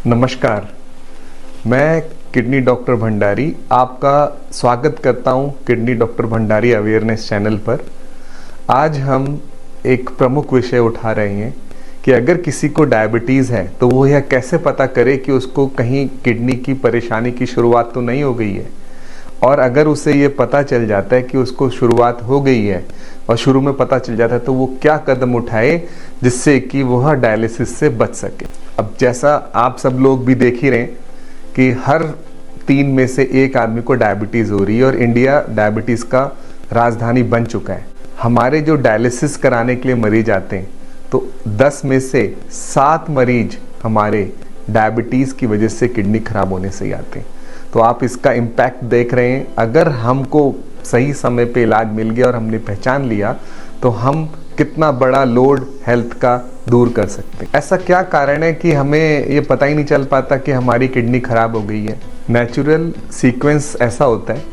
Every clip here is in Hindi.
नमस्कार, मैं किडनी डॉक्टर भंडारी आपका स्वागत करता हूं kidney doctor Bhandari awareness channel पर। आज हम एक प्रमुख विषय उठा रहे हैं कि अगर किसी को डायबिटीज़ है तो वो यह कैसे पता करे कि उसको कहीं किडनी की परेशानी की शुरुआत तो नहीं हो गई है, और अगर उसे ये पता चल जाता है कि उसको शुरुआत हो गई है और शुरू में पता चल जाता है तो वो क्या कदम उठाए जिससे कि वह डायलिसिस से बच सके। अब जैसा आप सब लोग भी देख ही रहे हैं कि हर 3 में से 1 आदमी को डायबिटीज़ हो रही है और इंडिया डायबिटीज़ का राजधानी बन चुका है। हमारे जो डायलिसिस कराने के लिए मरीज आते हैं तो 10 में से 7 मरीज हमारे डायबिटीज़ की वजह से किडनी खराब होने से ही आते हैं। तो आप इसका इम्पैक्ट देख रहे हैं। अगर हमको सही समय पे इलाज मिल गया और हमने पहचान लिया तो हम कितना बड़ा लोड हेल्थ का दूर कर सकते हैं। ऐसा क्या कारण है कि हमें ये पता ही नहीं चल पाता कि हमारी किडनी खराब हो गई है? नेचुरल सीक्वेंस ऐसा होता है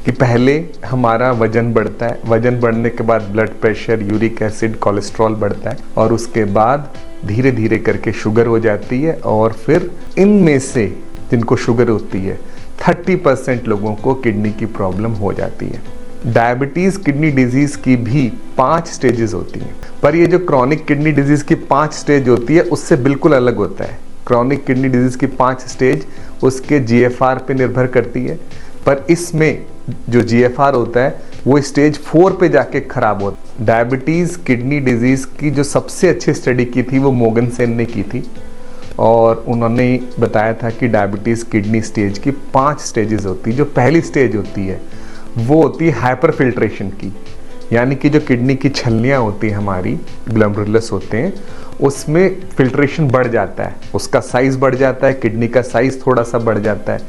कि पहले हमारा वजन बढ़ता है, वजन बढ़ने के बाद blood pressure, uric acid, cholesterol बढ़ता है और उसके बाद धीरे धीरे करके शुगर हो जाती है। और फिर इनमें से जिनको शुगर होती है 30% लोगों को किडनी की प्रॉब्लम हो जाती है। डायबिटीज़ किडनी डिजीज़ की भी 5 स्टेजेस होती हैं, पर ये जो क्रॉनिक किडनी डिजीज़ की 5 स्टेज होती है उससे बिल्कुल अलग होता है। क्रॉनिक किडनी डिजीज़ की 5 स्टेज उसके GFR पे निर्भर करती है, पर इसमें जो GFR होता है वो स्टेज 4 पे जाके खराब होता है। डायबिटीज़ किडनी डिजीज़ की जो सबसे अच्छी स्टडी की थी वो मोगनसेन ने की थी और उन्होंने बताया था कि डायबिटीज़ किडनी स्टेज की 5 स्टेजेस होती है। जो पहली स्टेज होती है वो होती है हाइपर फिल्ट्रेशन की, यानी कि जो किडनी की छलनियाँ होती हैं हमारी, ग्लोमेरुलस होते हैं, उसमें फिल्ट्रेशन बढ़ जाता है, उसका साइज़ बढ़ जाता है, किडनी का साइज़ थोड़ा सा बढ़ जाता है।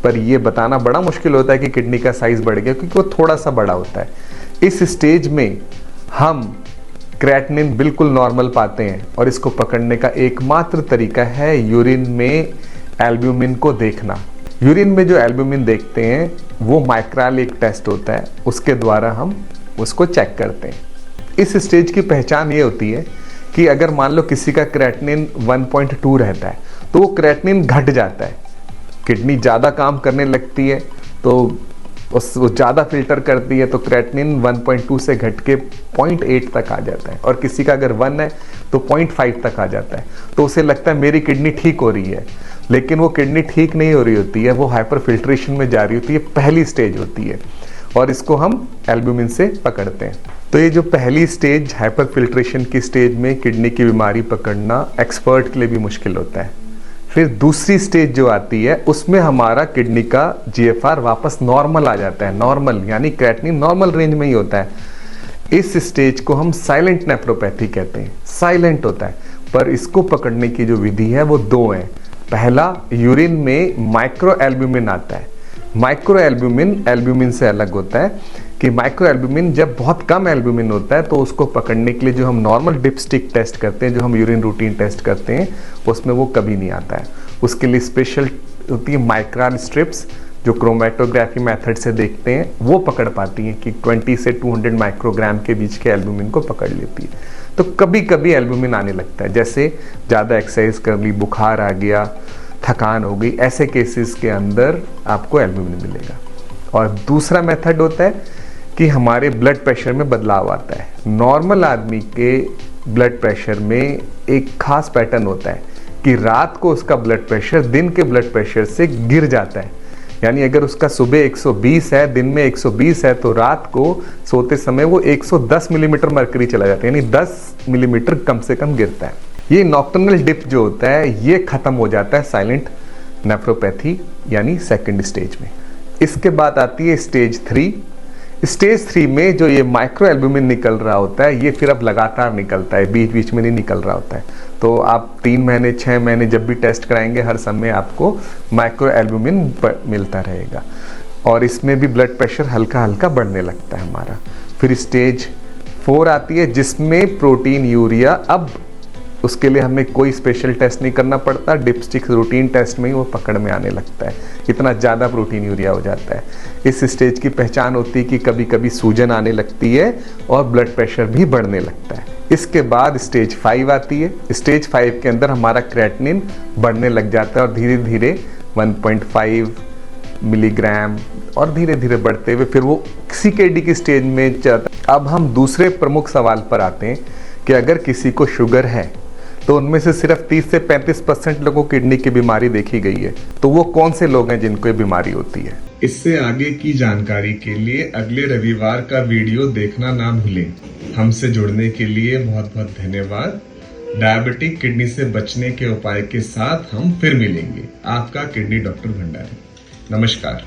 पर ये बताना बड़ा मुश्किल होता है कि किडनी का साइज़ बढ़ गया क्योंकि वो थोड़ा सा बड़ा होता है। इस स्टेज में हम क्रेटिनिन बिल्कुल नॉर्मल पाते हैं और इसको पकड़ने का एकमात्र तरीका है यूरिन में एल्ब्यूमिन को देखना। यूरिन में जो एल्ब्यूमिन देखते हैं वो माइक्राल एक टेस्ट होता है, उसके द्वारा हम उसको चेक करते हैं। इस स्टेज की पहचान ये होती है कि अगर मान लो किसी का क्रेटिनिन 1.2 रहता है तो वो क्रेटिनिन घट जाता है, किडनी ज़्यादा काम करने लगती है तो वो ज़्यादा फिल्टर करती है तो क्रेटिनिन 1.2 से घट के 0.8 तक आ जाता है, और किसी का अगर 1 है तो 0.5 तक आ जाता है। तो उसे लगता है मेरी किडनी ठीक हो रही है, लेकिन वो किडनी ठीक नहीं हो रही होती है, वो हाइपर फिल्ट्रेशन में जा रही होती है। पहली स्टेज होती है और इसको हम एल्ब्यूमिन से पकड़ते हैं। तो ये जो पहली स्टेज हाइपर फिल्ट्रेशन की स्टेज में किडनी की बीमारी पकड़ना एक्सपर्ट के लिए भी मुश्किल होता है। फिर दूसरी स्टेज जो आती है उसमें हमारा किडनी का GFR वापस नॉर्मल आ जाता है, नॉर्मल यानी क्रेटिनिन नॉर्मल रेंज में ही होता है। इस स्टेज को हम साइलेंट नेफ्रोपैथी कहते हैं, साइलेंट होता है। पर इसको पकड़ने की जो विधि है वो 2 है। पहला, यूरिन में माइक्रो एल्ब्यूमिन आता है। माइक्रो एल्ब्यूमिन एल्ब्यूमिन से अलग होता है कि माइक्रो एल्ब्यूमिन जब बहुत कम एल्ब्यूमिन होता है तो उसको पकड़ने के लिए जो हम नॉर्मल डिपस्टिक टेस्ट करते हैं, जो हम यूरिन रूटीन टेस्ट करते हैं, उसमें वो कभी नहीं आता है। उसके लिए स्पेशल होती है माइक्राल स्ट्रिप्स जो क्रोमेटोग्राफी मेथड से देखते हैं, वो पकड़ पाती हैं कि 20 से 200 माइक्रोग्राम के बीच के एल्ब्यूमिन को पकड़ लेती है। तो कभी कभी एल्ब्यूमिन आने लगता है, जैसे ज़्यादा एक्सरसाइज कर ली, बुखार आ गया, थकान हो गई, ऐसे केसेस के अंदर आपको एल्ब्यूमिन मिलेगा। और दूसरा मेथड होता है कि हमारे ब्लड प्रेशर में बदलाव आता है। नॉर्मल आदमी के ब्लड प्रेशर में एक खास पैटर्न होता है कि रात को उसका ब्लड प्रेशर दिन के ब्लड प्रेशर से गिर जाता है। यानी अगर उसका सुबह 120 है, दिन में 120 है, तो रात को सोते समय वो 110 मिलीमीटर मर्करी चला जाता है, यानी 10 मिलीमीटर कम से कम गिरता है। ये नॉक्टर्नल डिप जो होता है ये खत्म हो जाता है साइलेंट नेफ्रोपैथी यानी सेकंड स्टेज में। इसके बाद आती है स्टेज 3। स्टेज 3 में जो ये माइक्रो एल्ब्यूमिन निकल रहा होता है ये फिर अब लगातार निकलता है, बीच बीच में नहीं निकल रहा होता है। तो आप 3 महीने 6 महीने जब भी टेस्ट कराएंगे हर समय आपको माइक्रो एल्ब्यूमिन मिलता रहेगा और इसमें भी ब्लड प्रेशर हल्का हल्का बढ़ने लगता है हमारा। फिर स्टेज 4 आती है जिसमें प्रोटीन यूरिया अब उसके लिए हमें कोई स्पेशल टेस्ट नहीं करना पड़ता, डिपस्टिक रूटीन टेस्ट में ही वो पकड़ में आने लगता है, इतना ज़्यादा प्रोटीन यूरिया हो जाता है। इस स्टेज की पहचान होती है कि कभी कभी सूजन आने लगती है और ब्लड प्रेशर भी बढ़ने लगता है। इसके बाद स्टेज 5 आती है। स्टेज 5 के अंदर हमारा क्रेटिनिन बढ़ने लग जाता है और धीरे धीरे 1.5 मिलीग्राम और धीरे धीरे बढ़ते हुए फिर वो CKD की स्टेज में जाता है। अब हम दूसरे प्रमुख सवाल पर आते हैं कि अगर किसी को शुगर है तो उनमें से सिर्फ 30 से 35% लोगों को किडनी की बीमारी देखी गई है, तो वो कौन से लोग हैं जिनको ये बीमारी होती है। इससे आगे की जानकारी के लिए अगले रविवार का वीडियो देखना ना भूलें। हमसे जुड़ने के लिए बहुत बहुत धन्यवाद। डायबिटिक किडनी से बचने के उपाय के साथ हम फिर मिलेंगे। आपका किडनी डॉक्टर भंडारी। नमस्कार।